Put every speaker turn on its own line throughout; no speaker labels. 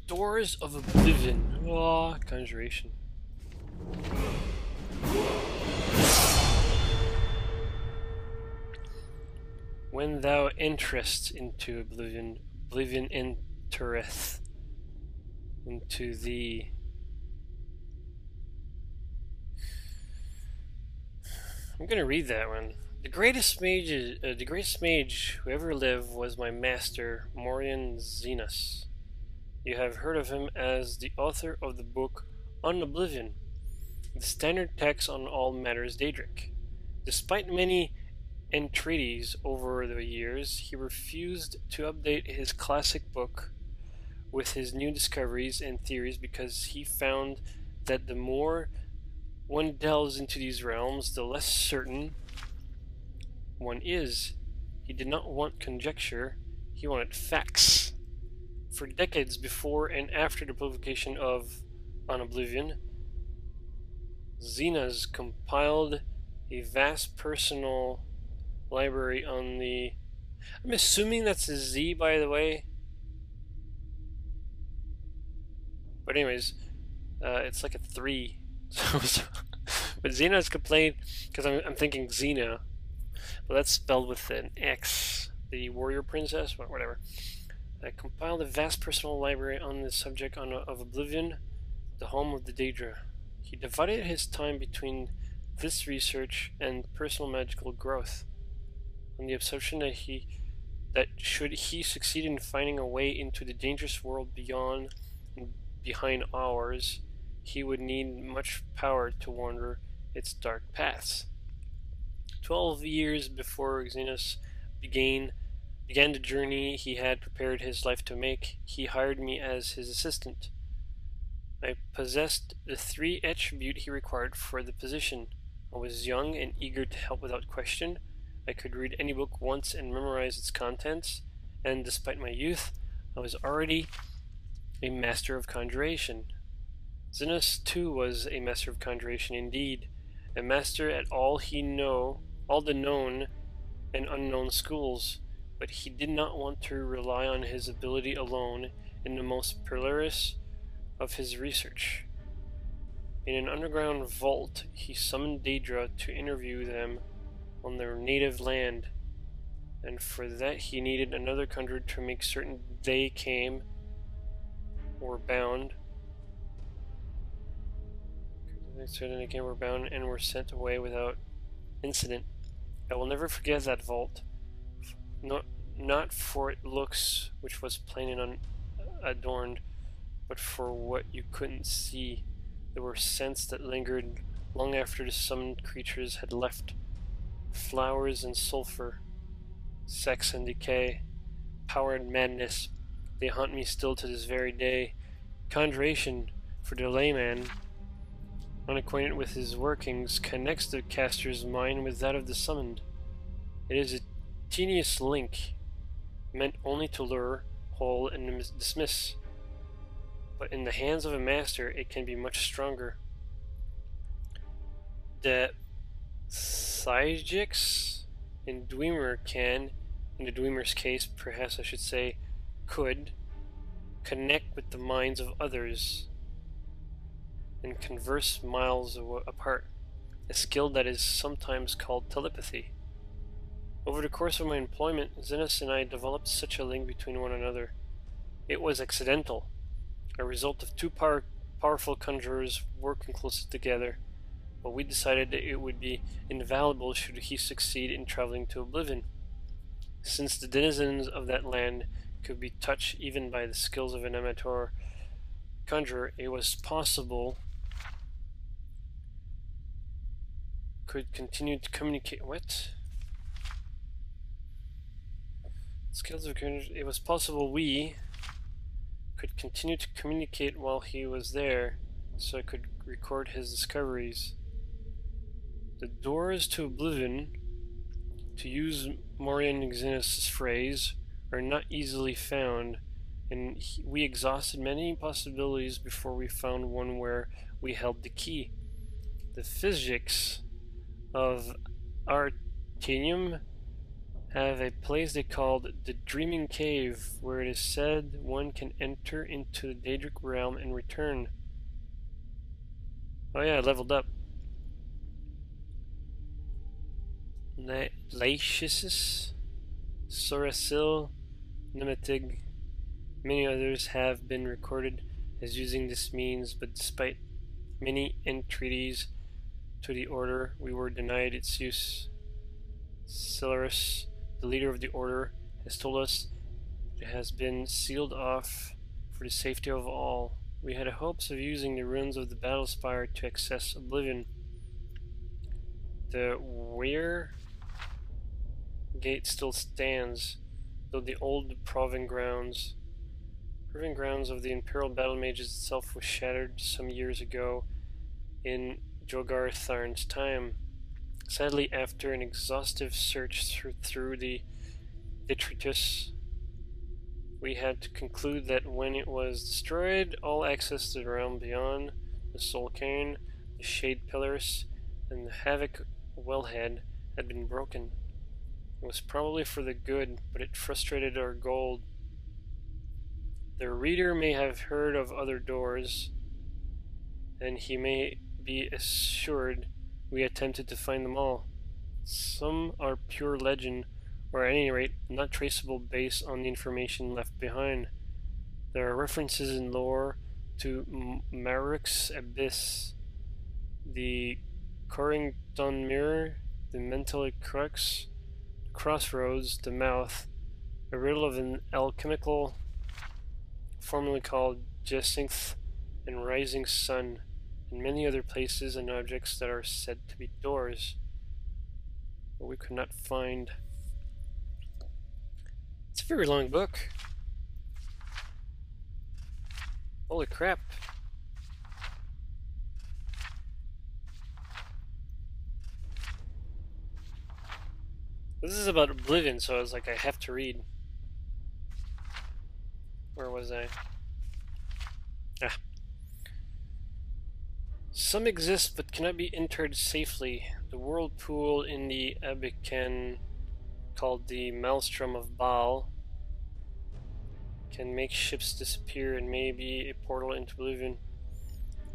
Doors of Oblivion. Oh, conjuration. When thou enterest into Oblivion, Oblivion entereth into thee. I'm gonna read that one. The greatest mage who ever lived was my master, Moran Zenus. You have heard of him as the author of the book on Oblivion, the standard text on all matters Daedric. Despite many entreaties over the years, he refused to update his classic book with his new discoveries and theories because he found that the more one delves into these realms, the less certain one is. He did not want conjecture, he wanted facts. For decades before and after the publication of On Oblivion, Zenus compiled a vast personal library on the... I'm assuming that's a Z, by the way. But anyways, it's like a 3. But Xena's complained, because I'm thinking Xena, but that's spelled with an X. The warrior princess, whatever. I compiled a vast personal library on the subject of Oblivion, the home of the Daedra. He divided his time between this research and personal magical growth, on the assumption that should he succeed in finding a way into the dangerous world beyond and behind ours, he would need much power to wander its dark paths. 12 years before Zenus began the journey he had prepared his life to make, he hired me as his assistant. I possessed the 3 attributes he required for the position. I was young and eager to help without question. I could read any book once and memorize its contents, and despite my youth, I was already a master of conjuration. Zenus too was a master of conjuration indeed, a master at all the known and unknown schools, but he did not want to rely on his ability alone in the most perilous of his research. In an underground vault, he summoned Daedra to interview them on their native land, and for that he needed another conjurer to make certain they came or bound. Certain they came or bound and were sent away without incident. I will never forget that vault. Not for its looks, which was plain and unadorned, but for what you couldn't see. There were scents that lingered long after the summoned creatures had left. Flowers and sulfur, sex and decay, power and madness. They haunt me still to this very day. Conjuration, for the layman, unacquainted with his workings, connects the caster's mind with that of the summoned. It is a tenuous link, meant only to lure, hold, and dismiss. But in the hands of a master, it can be much stronger. The Psychics in Dwemer can, in the Dwemer's case, perhaps I should say, could, connect with the minds of others and converse miles apart, a skill that is sometimes called telepathy. Over the course of my employment, Zenus and I developed such a link between one another. It was accidental, a result of 2 powerful conjurers working closely together, but we decided that it would be invaluable should he succeed in traveling to Oblivion. Since the denizens of that land could be touched even by the skills of an amateur conjurer, it was possible could continue to communicate. What? Skills of it was possible we could continue to communicate while he was there, so I could record his discoveries. The doors to Oblivion, to use Moran Zenus' phrase, are not easily found, and we exhausted many possibilities before we found one where we held the key. The physics of Artanium have a place they called the Dreaming Cave, where it is said one can enter into the Daedric realm and return. Oh yeah, I leveled up. Lachesis, Sorasil, Nematig, many others have been recorded as using this means, but despite many entreaties to the order, we were denied its use. Celerus, the leader of the order, has told us it has been sealed off for the safety of all. We had hopes of using the ruins of the battle spire to access Oblivion. The Weir gate still stands, though the old proving grounds of the Imperial Battle Mages itself was shattered some years ago in Jogartharn's time. Sadly, after an exhaustive search through the detritus, we had to conclude that when it was destroyed, all access to the realm beyond, the Soul Cairn, the Shade Pillars, and the Havoc Wellhead had been broken. It was probably for the good, but it frustrated our goal. The reader may have heard of other doors, and he may be assured we attempted to find them all. Some are pure legend, or at any rate, not traceable based on the information left behind. There are references in lore to Maruk's Abyss, the Corrington Mirror, the Mental Crux, the Crossroads, the Mouth, a riddle of an alchemical formerly called Jacinth, and Rising Sun, and many other places and objects that are said to be doors, but we could not find. It's a very long book. Holy crap. This is about Oblivion, so I was like, I have to read. Where was I? Ah. Some exist but cannot be entered safely. The whirlpool in the Abican, called the Maelstrom of Baal, can make ships disappear and may be a portal into Oblivion.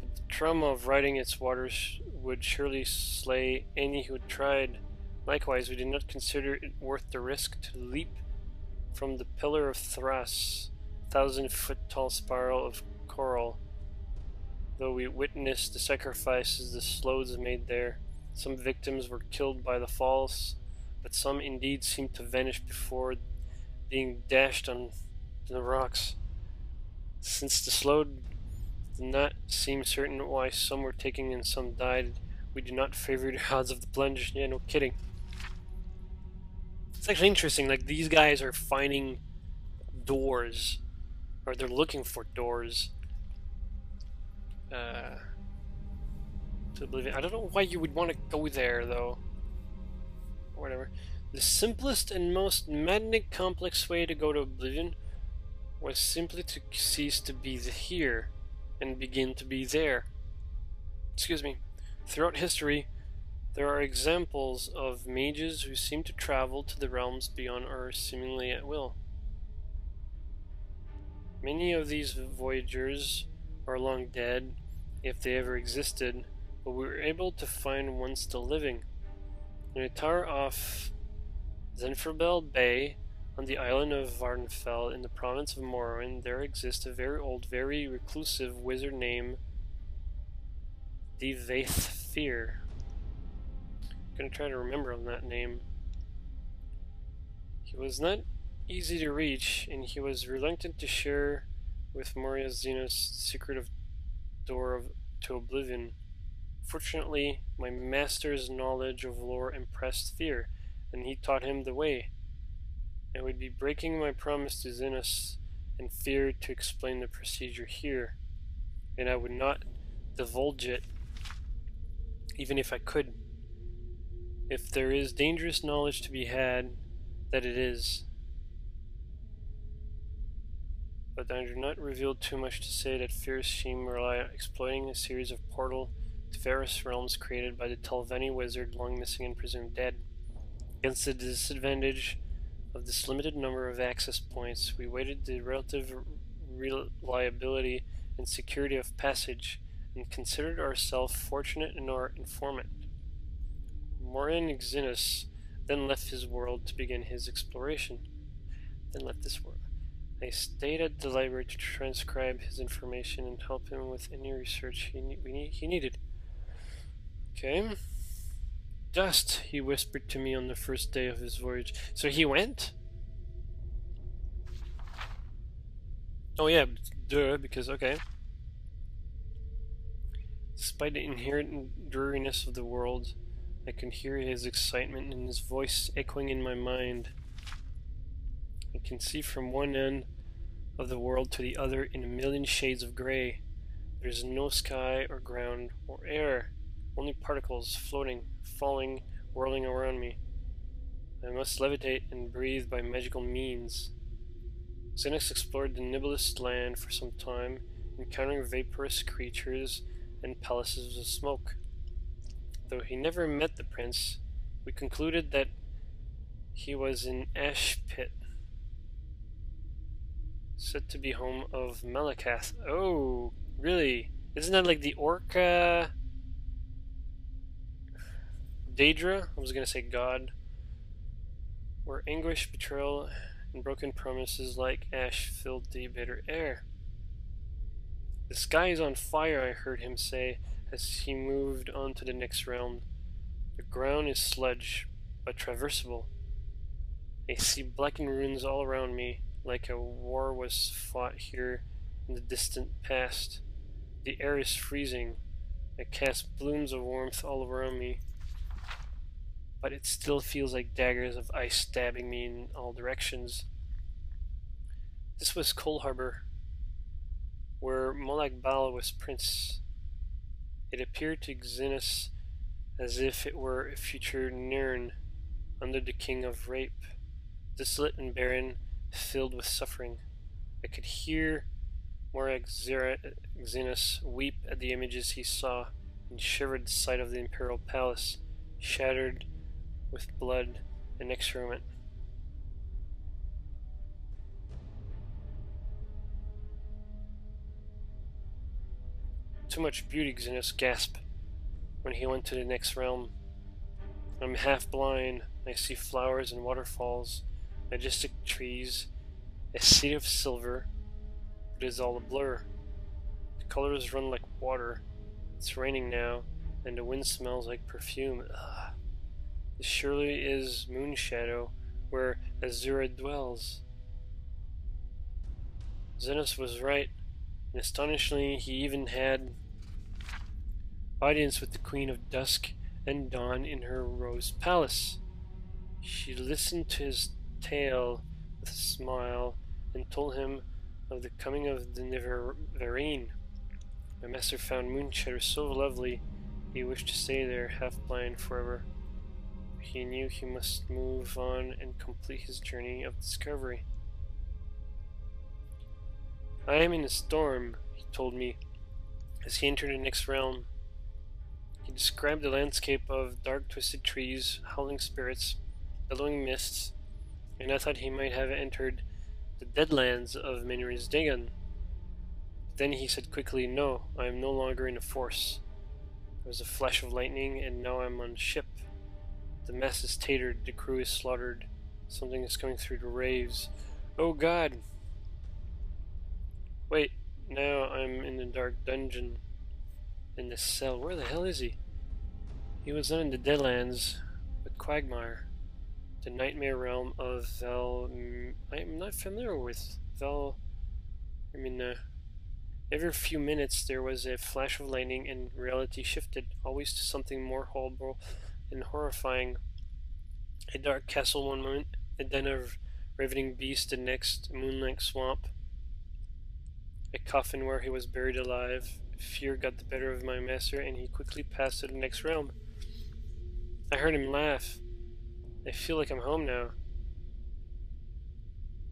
But the trauma of riding its waters would surely slay any who tried. Likewise, we did not consider it worth the risk to leap from the Pillar of Thras, 1,000-foot tall spiral of coral. Though we witnessed the sacrifices the Sloths made there, some victims were killed by the falls, but some indeed seemed to vanish before being dashed on the rocks. Since the Sloth did not seem certain why some were taken and some died, we do not favor the odds of the plunge. Yeah, no kidding. It's actually interesting, like these guys are finding doors, or they're looking for doors to Oblivion. I don't know why you would want to go there, though. Whatever. The simplest and most maddening complex way to go to Oblivion was simply to cease to be here and begin to be there. Excuse me. Throughout history, there are examples of mages who seem to travel to the realms beyond Earth seemingly at will. Many of these voyagers are long dead, if they ever existed, but we were able to find one still living. In a tower off Zenfrabel Bay, on the island of Vardenfell in the province of Moran, there exists a very old, very reclusive wizard named Fier. I'm gonna try to remember that name. He was not easy to reach, and he was reluctant to share with Maria's Zenus the secret of door to Oblivion. Fortunately, my master's knowledge of lore impressed Fier, and he taught him the way. I would be breaking my promise to Zenus and Fier to explain the procedure here, and I would not divulge it, even if I could. If there is dangerous knowledge to be had, that it is. But I do not reveal too much to say that Fier's scheme rely on exploiting a series of portal to various realms created by the Telvanni wizard long missing and presumed dead. Against the disadvantage of this limited number of access points, we weighted the relative reliability and security of passage, and considered ourselves fortunate in our informant. Moran Zenus then left his world to begin his exploration. I stayed at the library to transcribe his information and help him with any research he needed. Okay. Dust, he whispered to me on the first day of his voyage. So he went? Oh yeah, duh, because, okay. Despite the inherent dreariness of the world, I could hear his excitement and his voice echoing in my mind. I can see from one end of the world to the other in a million shades of gray. There's no sky or ground or air, only particles floating, falling, whirling around me. I must levitate and breathe by magical means. Zenus explored the nibblest land for some time, encountering vaporous creatures and palaces of smoke. Though he never met the prince, we concluded that he was in Ash Pit, said to be home of Malakath. Oh, really? Isn't that like the Orca Daedra? I was gonna say God. Where anguish, betrayal, and broken promises like ash filled the bitter air. The sky is on fire, I heard him say as he moved on to the next realm. The ground is sludge, but traversable. I see blackened ruins all around me, like a war was fought here in the distant past. The air is freezing. I cast blooms of warmth all around me, but it still feels like daggers of ice stabbing me in all directions. This was Cold Harbor, where Molak Bal was prince. It appeared to Zenus as if it were a future Nirn under the king of rape, desolate and barren, filled with suffering. I could hear Morak Zenus weep at the images he saw, and shivered at the sight of the imperial palace, shattered with blood and excrement. Too much beauty, Zenus gasped when he went to the next realm. I'm half blind. I see flowers and waterfalls, majestic trees, a sea of silver. It is all a blur. The colors run like water. It's raining now, and the wind smells like perfume. Ugh. This surely is Moonshadow, where Azura dwells. Zenus was right, and astonishingly he even had audience with the Queen of Dusk and Dawn in her rose palace. She listened to his tale with a smile and told him of the coming of the Niverine. My master found Moonshadow so lovely he wished to stay there half-blind forever. He knew he must move on and complete his journey of discovery. I am in a storm, he told me, as he entered the next realm. He described the landscape of dark twisted trees, howling spirits, billowing mists, and I thought he might have entered the deadlands of Menri's Dagon. Then he said quickly, no, I am no longer in a force. There was a flash of lightning, and now I'm on ship. The mast is tatered, the crew is slaughtered. Something is coming through the waves. Oh God! Wait, now I'm in the dark dungeon. In the cell. Where the hell is he? He was not in the Deadlands, but Quagmire, the nightmare realm of Val. I'm not familiar with Val. Every few minutes there was a flash of lightning, and reality shifted, always to something more horrible and horrifying. A dark castle one moment, a den of ravening beasts the next, a moonlight swamp, a coffin where he was buried alive. Fear got the better of my master, and he quickly passed to the next realm. I heard him laugh. I feel like I'm home now.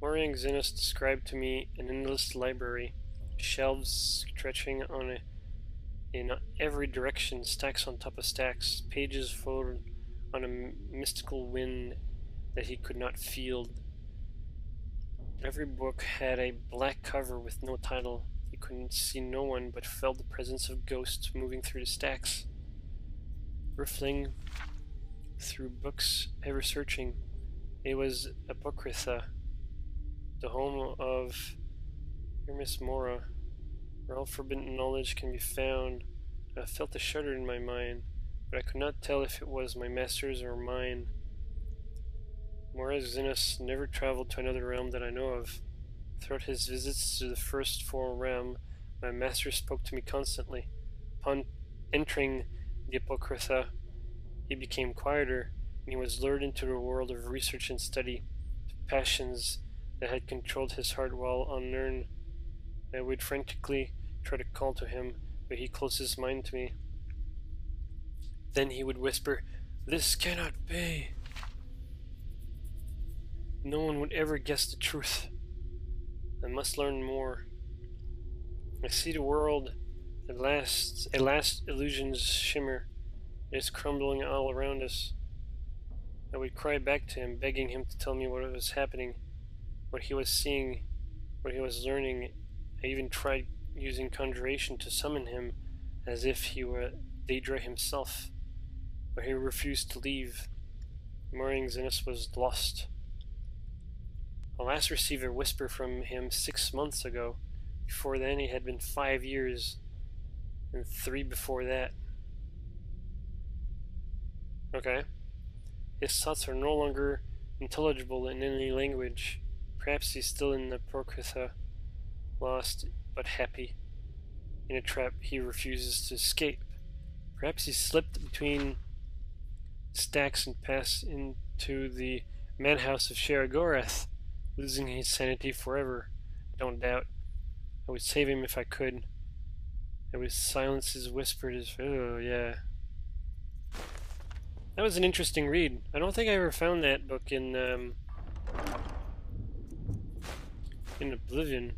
Moran Zenus described to me an endless library, shelves stretching in every direction, stacks on top of stacks, pages floated on a mystical wind that he could not feel. Every book had a black cover with no title. He couldn't see no one, but felt the presence of ghosts moving through the stacks. Riffling through books, ever searching. It was Apocrypha, the home of Moran, where all forbidden knowledge can be found. I felt a shudder in my mind, but I could not tell if it was my master's or mine. Whereas Zenus never traveled to another realm that I know of. Throughout his visits to the first four realm, my master spoke to me constantly. Upon entering the Apocrypha, he became quieter, and he was lured into the world of research and study, the passions that had controlled his heart while unlearned. I would frantically try to call to him, but he closed his mind to me. Then he would whisper, "This cannot be." No one would ever guess the truth. I must learn more. I see the world, a last illusion's shimmer. It is crumbling all around us. I would cry back to him, begging him to tell me what was happening, what he was seeing, what he was learning. I even tried using conjuration to summon him, as if he were Daedra himself, but he refused to leave. Moran Zenus was lost. I last received a whisper from him 6 months ago. Before then, it had been 5 years, and 3 before that. Okay. His thoughts are no longer intelligible in any language. Perhaps he's still in the Apocrypha, lost but happy. In a trap he refuses to escape. Perhaps he slipped between stacks and passed into the madhouse of Sharagorath, losing his sanity forever. I don't doubt. I would save him if I could. I would silence his whispers. Oh, yeah. That was an interesting read. I don't think I ever found that book in Oblivion.